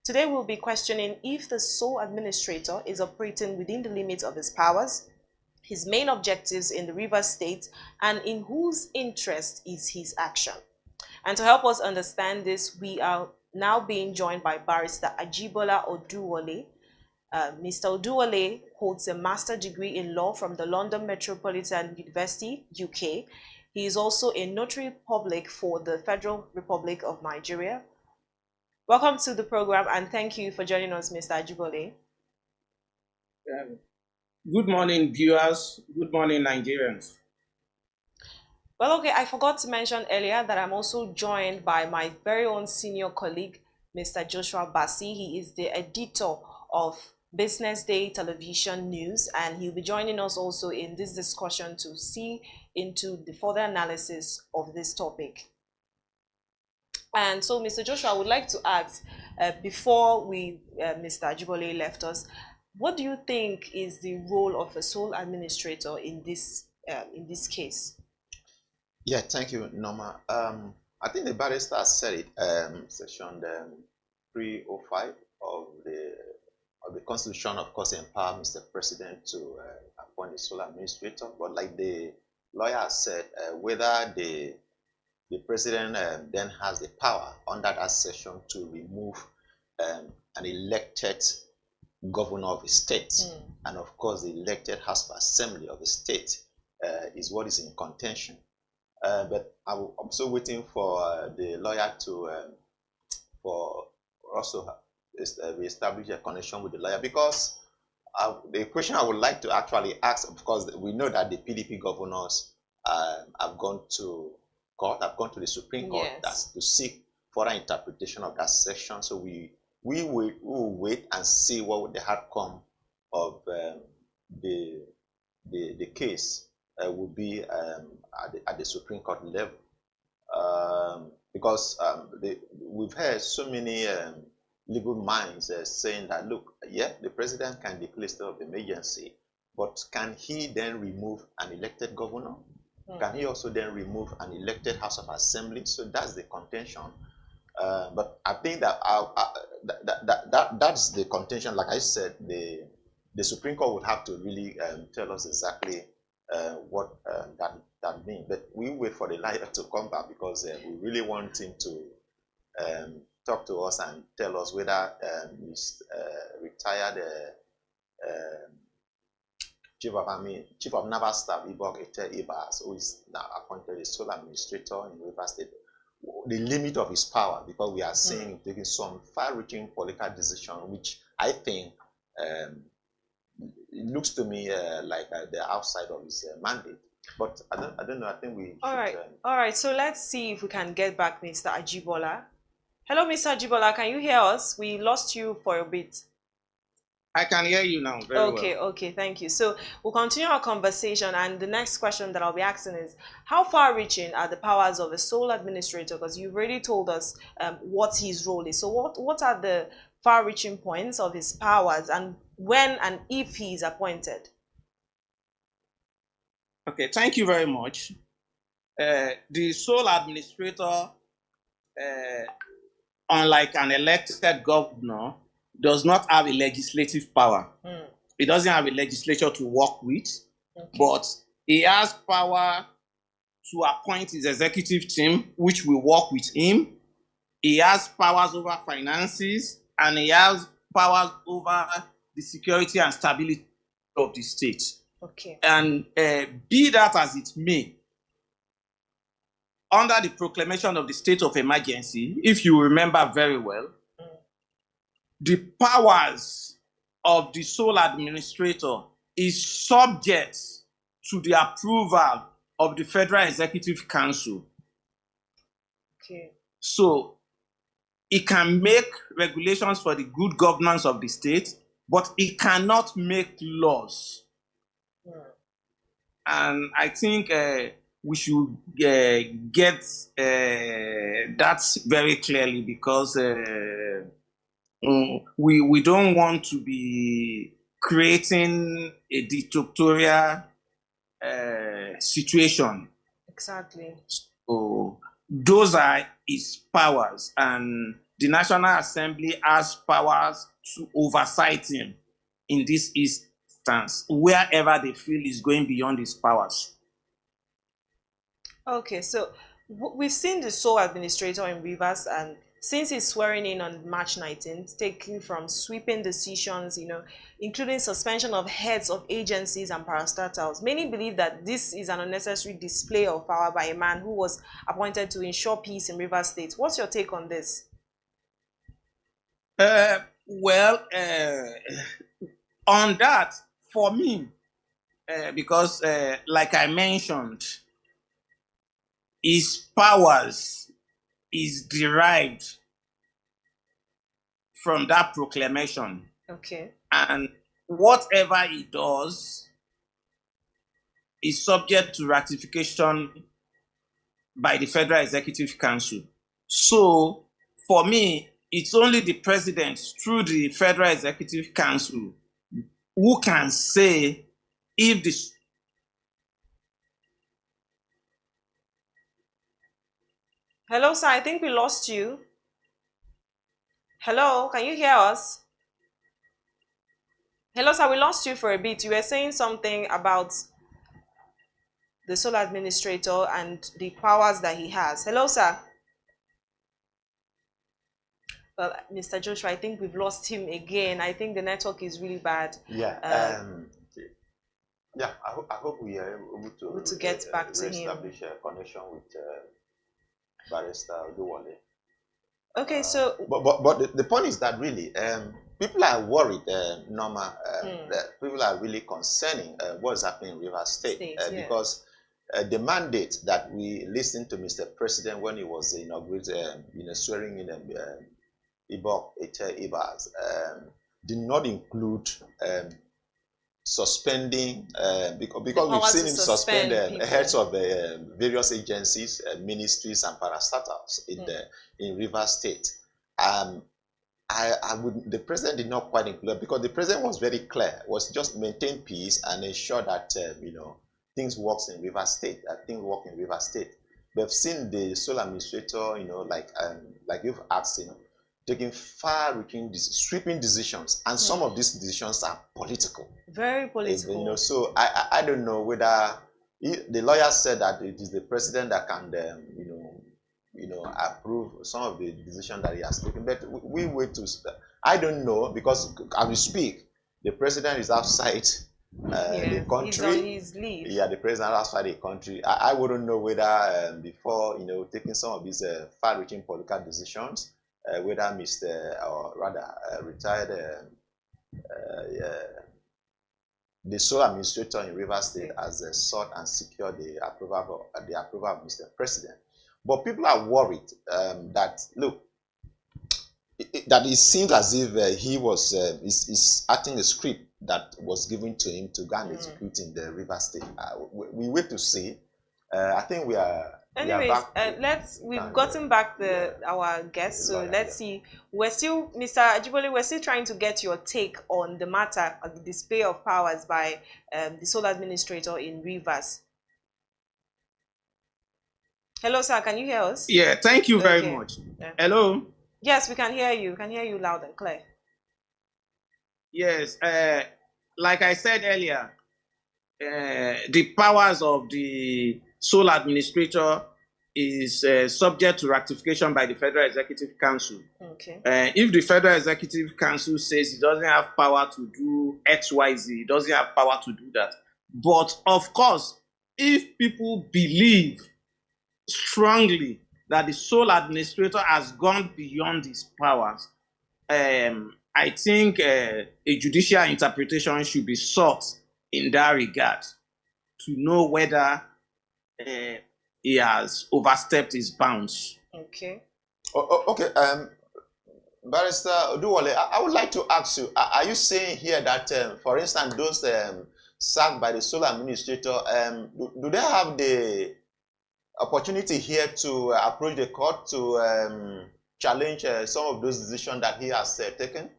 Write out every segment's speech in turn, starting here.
Today we'll be questioning if the sole administrator is operating within the limits of his powers, his main objectives in the Rivers State, and in whose interest is his action. And to help us understand this, we are now being joined by Barrister Ajibola Oduwole. Mr. Oduwole holds a master's degree in law from the London Metropolitan University, UK. He is also a notary public for the Federal Republic of Nigeria. Welcome to the program and thank you for joining us, Mr. Ajibola. Good morning, viewers. Good morning, Nigerians. Well, okay, I forgot to mention earlier that I'm also joined by my very own senior colleague, Mr. Joshua Bassi. He is the editor of BusinessDay television news, and he'll be joining us also in this discussion to see into the further analysis of this topic. And so, Mr. Joshua, I would like to ask, before Mr. Ajibola left us, what do you think is the role of a sole administrator in this case? Yeah, thank you, Norma. I think the barrister said it, section 305 of the Constitution, of course, empower Mr. President to appoint a sole administrator. But like the lawyer said, whether the president then has the power under that section to remove an elected governor of a state, and of course the elected House of Assembly of a state is what is in contention. But I'm also waiting for the lawyer to for also establish a connection with the lawyer, because the question I would like to actually ask, of course, we know that the PDP governors have gone to court, have gone to the Supreme Court, yes, that's to seek further interpretation of that section. So we will wait and see what the outcome of the case will be at the Supreme Court level, because we've heard so many legal minds saying that, look, yeah, the president can declare state of emergency, but can he then remove an elected governor? Can he also then remove an elected House of Assembly? So that's the contention. But I think that that's the contention. Like I said, the Supreme Court would have to really tell us exactly what that means. But we wait for the lawyer to come back, because we really want him to talk to us and tell us whether he's retired Chief of Naval Staff Ibok-Ette Ibas, who is now appointed a sole administrator in Rivers State, the limit of his power, because we are seeing him taking some far-reaching political decision, which I think it looks to me like they're outside of his mandate. But I don't know. I think we. All right. So let's see if we can get back Mr. Ajibola. Hello, Mr. Ajibola. Can you hear us? We lost you for a bit. I can hear you now very well. Okay, thank you. So we'll continue our conversation, and the next question that I'll be asking is, how far-reaching are the powers of a sole administrator? Because you've already told us what his role is. So what are the far-reaching points of his powers, and when and if he is appointed? Okay, thank you very much. The sole administrator, unlike an elected governor, does not have a legislative power. He doesn't have a legislature to work with, but he has power to appoint his executive team, which will work with him. He has powers over finances, and he has powers over the security and stability of the state. Okay. And be that as it may, under the proclamation of the state of emergency, if you remember very well, the powers of the sole administrator is subject to the approval of the Federal Executive Council. Okay. So it can make regulations for the good governance of the state, but it cannot make laws. And I think we should get that very clearly, because we don't want to be creating a dictatorial situation. Exactly. So those are his powers, and the National Assembly has powers to oversight him in this instance, wherever they feel is going beyond his powers. Okay, so we've seen the sole administrator in Rivers, and since his swearing in on March 19th, taking from sweeping decisions, including suspension of heads of agencies and parastatals, many believe that this is an unnecessary display of power by a man who was appointed to ensure peace in Rivers State. What's your take on this? On that, for me, because like I mentioned, his powers is derived from that proclamation. Okay. And whatever he does is subject to ratification by the Federal Executive Council. So, for me, it's only the president through the Federal Executive Council who can say if this. Hello, sir. I think we lost you. Hello, can you hear us? Hello, sir. We lost you for a bit. You were saying something about the sole administrator and the powers that he has. Hello, sir. Well, Mr. Joshua, I think we've lost him again. I think the network is really bad. Yeah. Yeah. I hope we are able to get back to him. Establish a connection with Barrister Oduwole. Okay, so but the point is that really people are worried, Norma. People are really concerning what is happening in Rivers State, because the mandate that we listened to Mr. President when he was inaugurated, swearing in Ibok-Ette Ibas, did not include suspending, because we've seen him suspend heads of various agencies, ministries, and parastatals in Rivers State. The president did not quite include, because the president was very clear, was just maintain peace and ensure that things works in Rivers State. Things work in Rivers State. We've seen the sole administrator, like you've asked, taking far-reaching, sweeping decisions, and some of these decisions are political. Very political. So I don't know whether the lawyer said that it is the president that can, approve some of the decisions that he has taken. But we wait to. I don't know, because as we speak, the president is outside the country. He's on his leave. Yeah, the president outside the country. I wouldn't know whether before taking some of these far-reaching political decisions, whether retired the sole administrator in Rivers State has sought and secured the approval of Mr. President. But people are worried that, look, that it seems as if he was is acting a script that was given to him to go and execute in the Rivers State. We wait to see. I think we are. Anyways, we've gotten back our guests, so let's see. We're still, Mr. Ajibole, we're still trying to get your take on the matter of the display of powers by the sole administrator in Rivers. Hello, sir. Can you hear us? Yeah, thank you very much. Yeah. Hello. Yes, we can hear you. We can hear you loud and clear. Yes, like I said earlier, the powers of the sole administrator is subject to ratification by the Federal Executive Council. Okay. If the Federal Executive Council says it doesn't have power to do X, Y, Z, it doesn't have power to do that. But of course, if people believe strongly that the sole administrator has gone beyond his powers, I think a judicial interpretation should be sought in that regard to know whether he has overstepped his bounds. Okay. Okay. Barrister Oduwole, I would like to ask you, are you saying here that, for instance, those sacked by the sole administrator, do they have the opportunity here to approach the court to challenge some of those decisions that he has taken?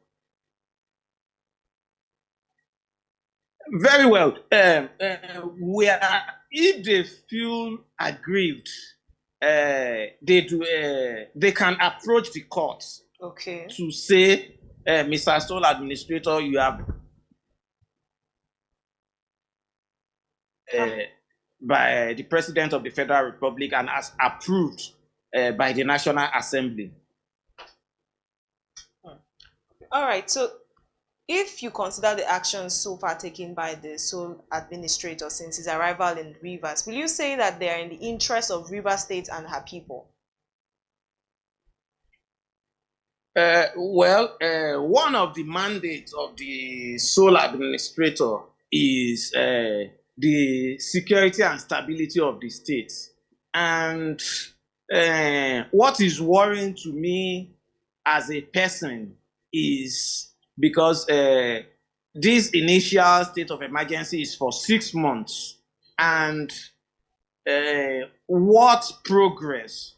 Very well. If they feel aggrieved, they can approach the court Okay. to say, Mr. Sole Administrator, you have by the President of the Federal Republic and as approved by the National Assembly. All right. So, if you consider the actions so far taken by the sole administrator since his arrival in Rivers, will you say that they are in the interest of Rivers State and her people? One of the mandates of the sole administrator is the security and stability of the state. And what is worrying to me as a person is because this initial state of emergency is for 6 months, and what progress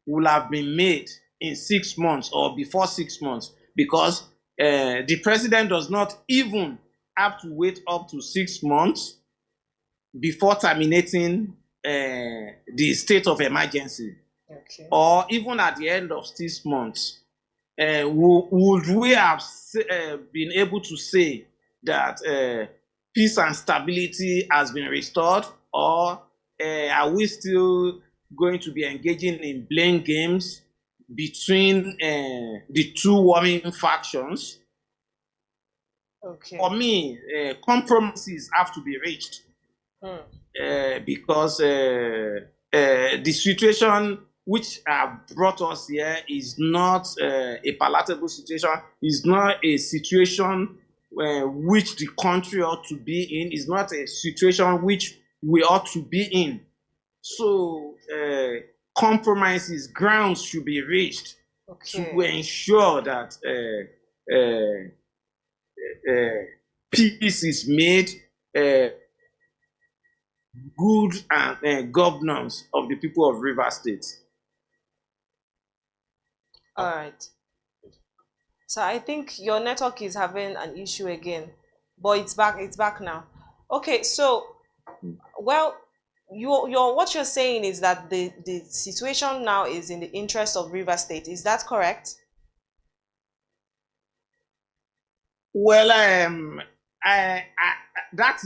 will have been made in 6 months or before 6 months, because the president does not even have to wait up to 6 months before terminating the state of emergency. Okay. Or even at the end of 6 months, would we have been able to say that peace and stability has been restored, or are we still going to be engaging in blame games between the two warring factions? Okay. For me, compromises have to be reached because the situation which brought us here is not a palatable situation, is not a situation which the country ought to be in, is not a situation which we ought to be in. So compromises, grounds should be reached to ensure that peace is made, good and governance of the people of Rivers State. All right. So I think your network is having an issue again, but it's back. It's back now. Okay. So, well, what you're saying is that the situation now is in the interest of Rivers State. Is that correct? Well, that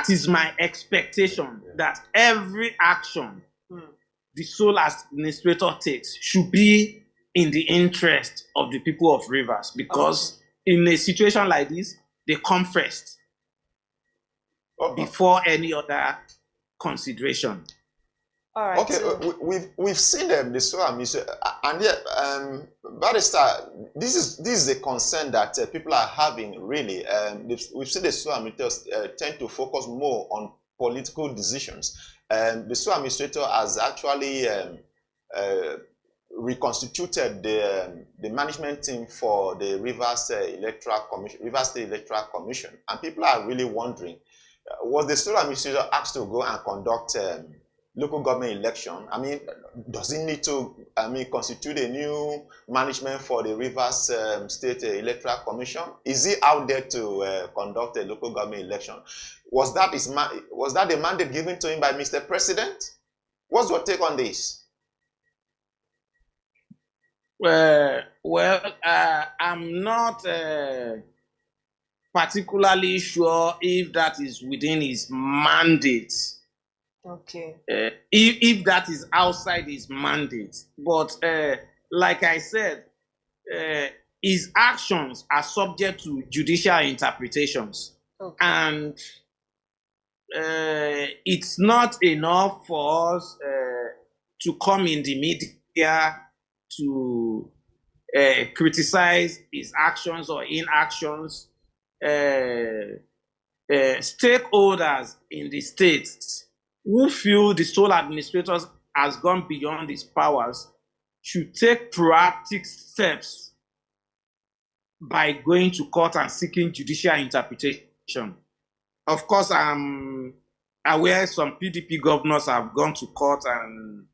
is my expectation, that every action the sole administrator takes should be in the interest of the people of Rivers, because in a situation like this, they come first before any other consideration. All right. Okay, so we've seen them, the sole administrator, and yet, Barrister, this is a concern that people are having. Really, we've seen the sole administrators tend to focus more on political decisions. The sole administrator has actually reconstituted the management team for the Rivers State Electoral Commission, and people are really wondering, was the sole administrator asked to go and conduct local government election? I mean, does he need to, constitute a new management for the Rivers State Electoral Commission? Is he out there to conduct a local government election? Was that the mandate given to him by Mr. President? What's your take on this? I'm not particularly sure if that is within his mandate. Okay. If that is outside his mandate. But like I said, his actions are subject to judicial interpretations. Okay. And it's not enough for us to come in the media to criticize his actions or inactions. Stakeholders in the state who feel the sole administrators has gone beyond his powers should take proactive steps by going to court and seeking judicial interpretation. Of course, I'm aware some PDP governors have gone to court and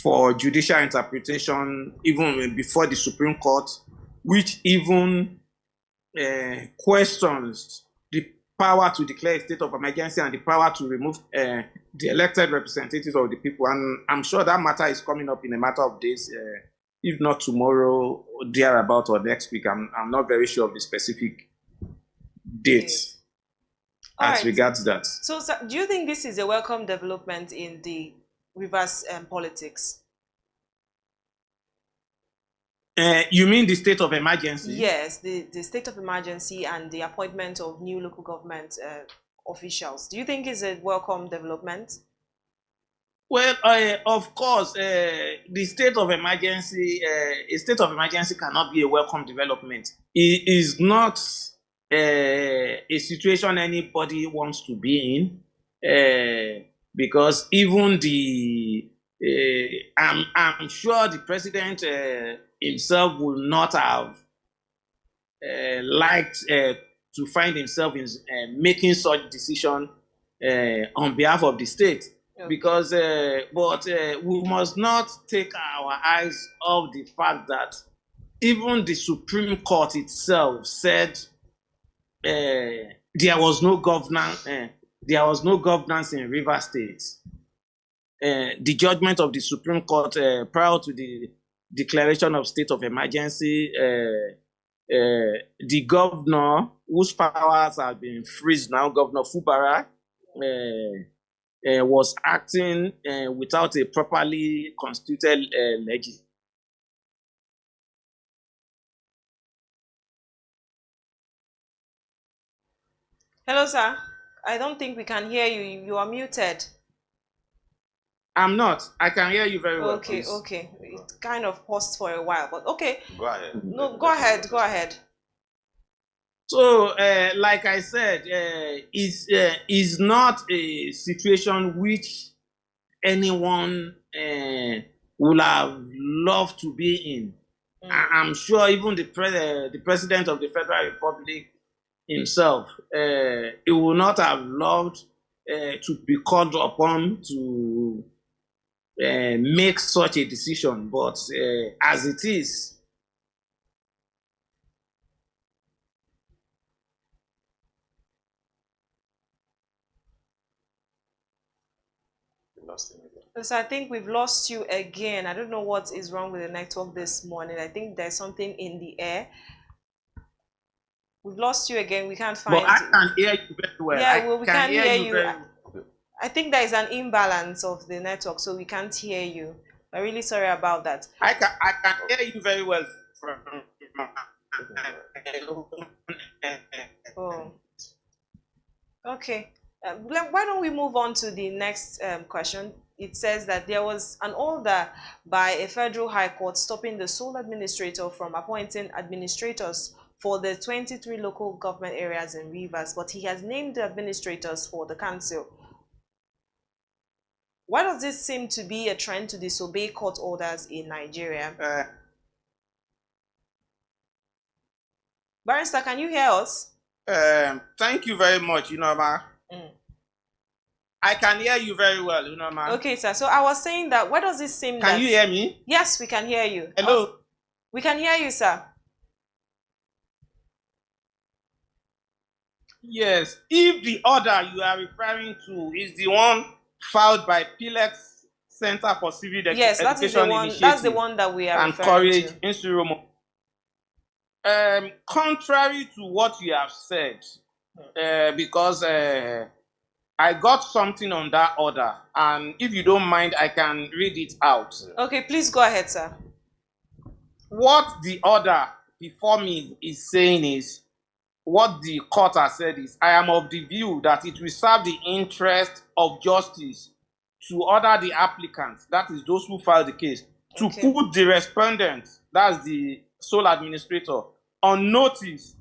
for judicial interpretation even before the Supreme Court, which even questions the power to declare a state of emergency and the power to remove the elected representatives of the people. And I'm sure that matter is coming up in a matter of days if not tomorrow, thereabout, or next week. I'm not very sure of the specific date as regards that. So, sir, do you think this is a welcome development in the Rivers politics? You mean the state of emergency? Yes, the state of emergency and the appointment of new local government officials. Do you think it's a welcome development? Well, of course, the state of emergency, a state of emergency cannot be a welcome development. It is not a situation anybody wants to be in, because even I'm sure the president himself will not have liked to find himself in making such decision on behalf of the state. Okay. Because, but we must not take our eyes off the fact that even the Supreme Court itself said there was no governance. There was no governance in Rivers State. The judgment of the Supreme Court prior to the declaration of state of emergency, the governor, whose powers have been freezed now, Governor Fubara, was acting without a properly constituted legislature. Hello, sir. I don't think we can hear you. You are muted. I'm not. I can hear you very well. Okay, please. Okay. It kind of paused for a while, but okay. Go ahead. No, go ahead. Go ahead. So, like I said, is not a situation which anyone would have loved to be in. I'm sure even the president of the Federal Republic himself, he would not have loved to be called upon to make such a decision. But as it is, so I think we've lost you again. I don't know what is wrong with the network this morning. I think there's something in the air. We've lost you again. We can't find. But I can hear you very well. Yeah, well, we can't hear you. I think there is an imbalance of the network, so we can't hear you. I'm really sorry about that. I can hear you very well. Oh. Okay. Why don't we move on to the next question? It says that there was an order by a federal high court stopping the sole administrator from appointing administrators for the 23 local government areas in Rivers, but he has named the administrators for the council. Why does this seem to be a trend to disobey court orders in Nigeria? Barrister, can you hear us? Thank you very much, Unoma. I can hear you very well, Unoma. Okay, sir. So I was saying that, why does this seem Can you hear me? Yes, we can hear you. Hello? We can hear you, sir. Yes. If the order you are referring to is the one filed by PILEX Center for Civil Education Yes, that is the one. That's the one that we are referring to. And Courage in contrary to what you have said, because I got something on that order, and if you don't mind, I can read it out. Okay, please go ahead, sir. What the order before me is saying is, what the court has said is, I am of the view that it will serve the interest of justice to order the applicants, that is those who filed the case, to put the respondent, that's the sole administrator, on notice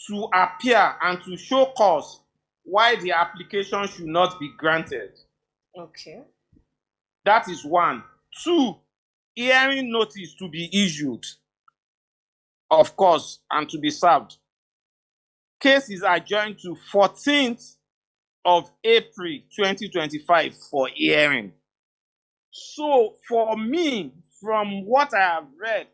to appear and to show cause why the application should not be granted. Okay. That is one. Two, hearing notice to be issued, of course, and to be served. Case is adjourned to 14th of April 2025 for hearing. So for me, from what I have read,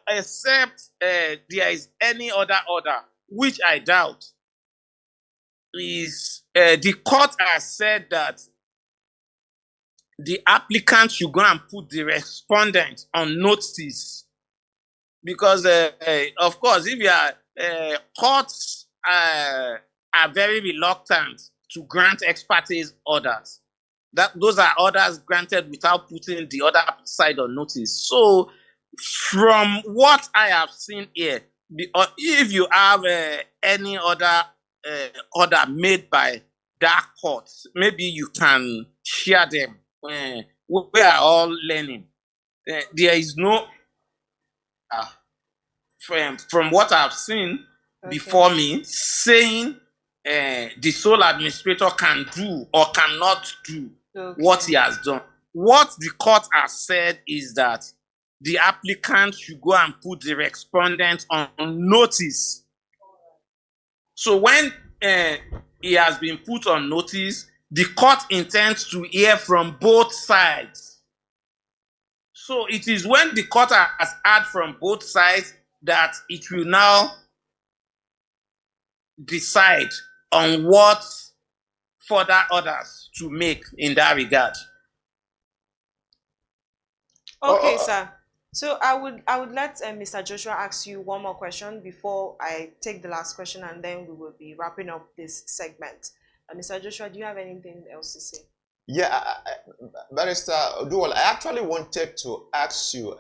except there is any other order, which I doubt, is the court has said that the applicant should go and put the respondent on notice because of course, if you are courts are very reluctant to grant expertise orders. That those are orders granted without putting the other side on notice. So, from what I have seen here, or if you have any other order made by that court, maybe you can share them. We are all learning. There is no uh, from what I've seen before me saying the sole administrator can do or cannot do what he has done. What the court has said is that the applicant should go and put the respondent on notice. So when he has been put on notice, the court intends to hear from both sides. So it is when the court has heard from both sides that it will now decide on what further orders to make in that regard. Okay, sir. So I would let Mr. Joshua ask you one more question before I take the last question, and then we will be wrapping up this segment. Mr. Joshua, do you have anything else to say? Yeah, Barrister Dual, I actually wanted to ask you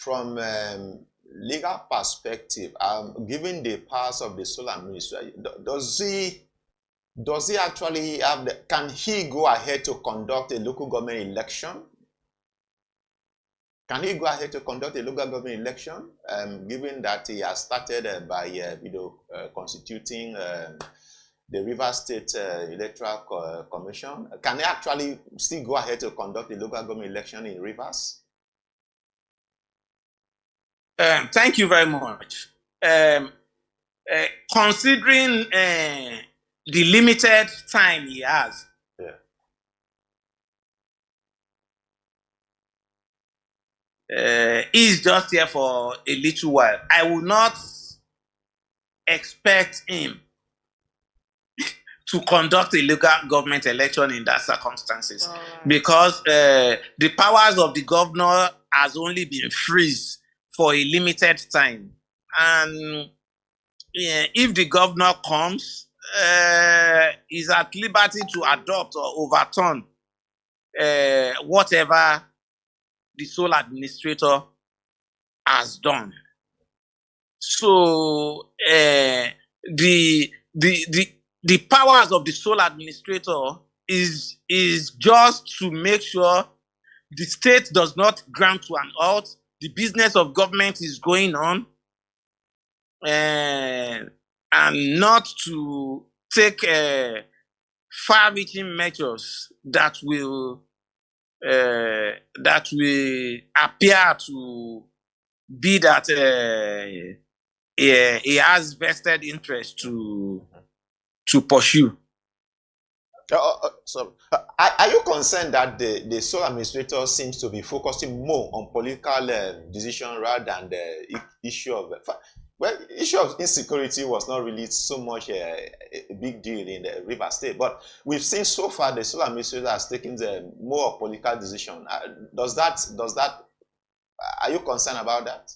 from legal perspective, given the powers of the sole administrator, does he actually have can he go ahead to conduct a local government election? Can he go ahead to conduct a local government election, given that he has started by constituting the Rivers State Electoral Commission? Can he actually still go ahead to conduct a local government election in Rivers? Thank you very much. Considering the limited time he has, he's just here for a little while. I will not expect him to conduct a local government election in that circumstances, because the powers of the governor has only been freezed for a limited time, and if the governor comes, is at liberty to adopt or overturn whatever the sole administrator has done. So the powers of the sole administrator is just to make sure the state does not grant to an halt, the business of government is going on, and not to take far-reaching measures that will appear to be that he has vested interest to pursue. So, are you concerned that the sole administrator seems to be focusing more on political decision rather than the issue of insecurity was not really so much a big deal in the River State, but we've seen so far the sole administrator has taken the more political decision. Does that are you concerned about that?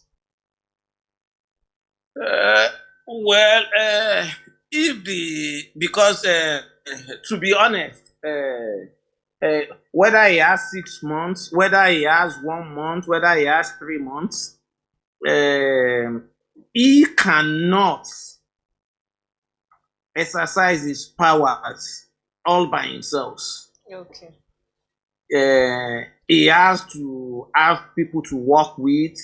Because to be honest, whether he has 6 months, whether he has 1 month, whether he has 3 months, he cannot exercise his powers all by himself. Okay. He has to have people to work with.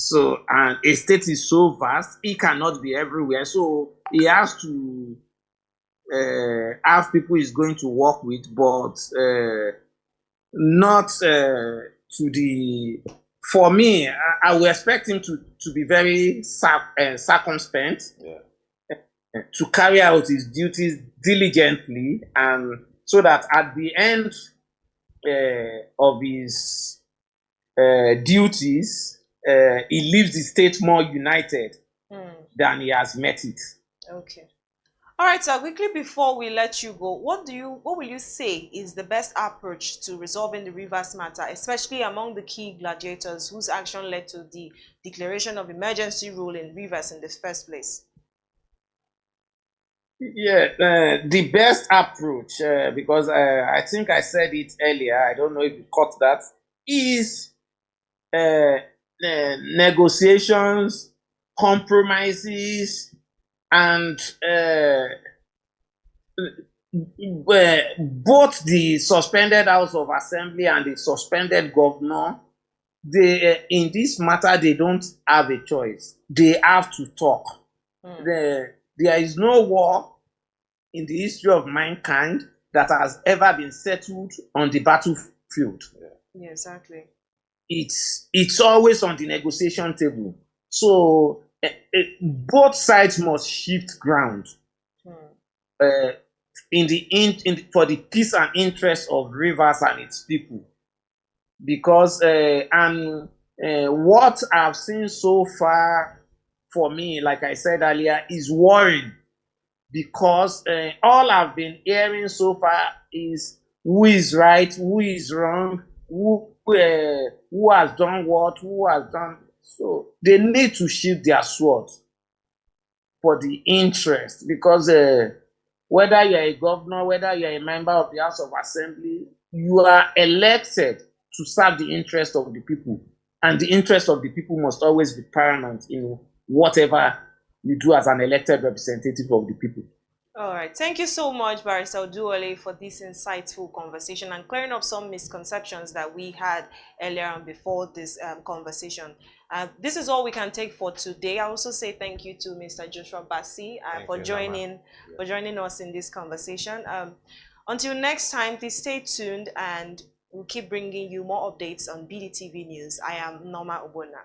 So, and a state is so vast, he cannot be everywhere. So he has to have people he's going to work with, but not to the. For me, I will expect him to be very circumspect, to carry out his duties diligently, and so that at the end of his duties, he leaves the state more united than he has met it. Okay. All right, so quickly before we let you go, what will you say is the best approach to resolving the rivers matter, especially among the key gladiators whose action led to the declaration of emergency rule in rivers in the first place? Yeah, the best approach, because I think I said it earlier, I don't know if you caught that, is negotiations, compromises, and both the suspended House of Assembly and the suspended governor, they in this matter they don't have a choice. They have to talk. There is no war in the history of mankind that has ever been settled on the battlefield. Yeah, exactly. It's always on the negotiation table. So both sides must shift ground for the peace and interest of rivers and its people. Because what I've seen so far for me, like I said earlier, is worrying. Because all I've been hearing so far is who is right, who is wrong, who has done what, who has done. So they need to shield their sword for the interest, because whether you're a governor, whether you're a member of the House of Assembly, you are elected to serve the interest of the people. And the interest of the people must always be paramount in whatever you do as an elected representative of the people. All right. Thank you so much, Barrister Oduole, for this insightful conversation and clearing up some misconceptions that we had earlier on before this conversation. This is all we can take for today. I also say thank you to Mr. Joshua Bassi for joining us in this conversation. Until next time, please stay tuned and we'll keep bringing you more updates on BDTV News. I am Norma Obona.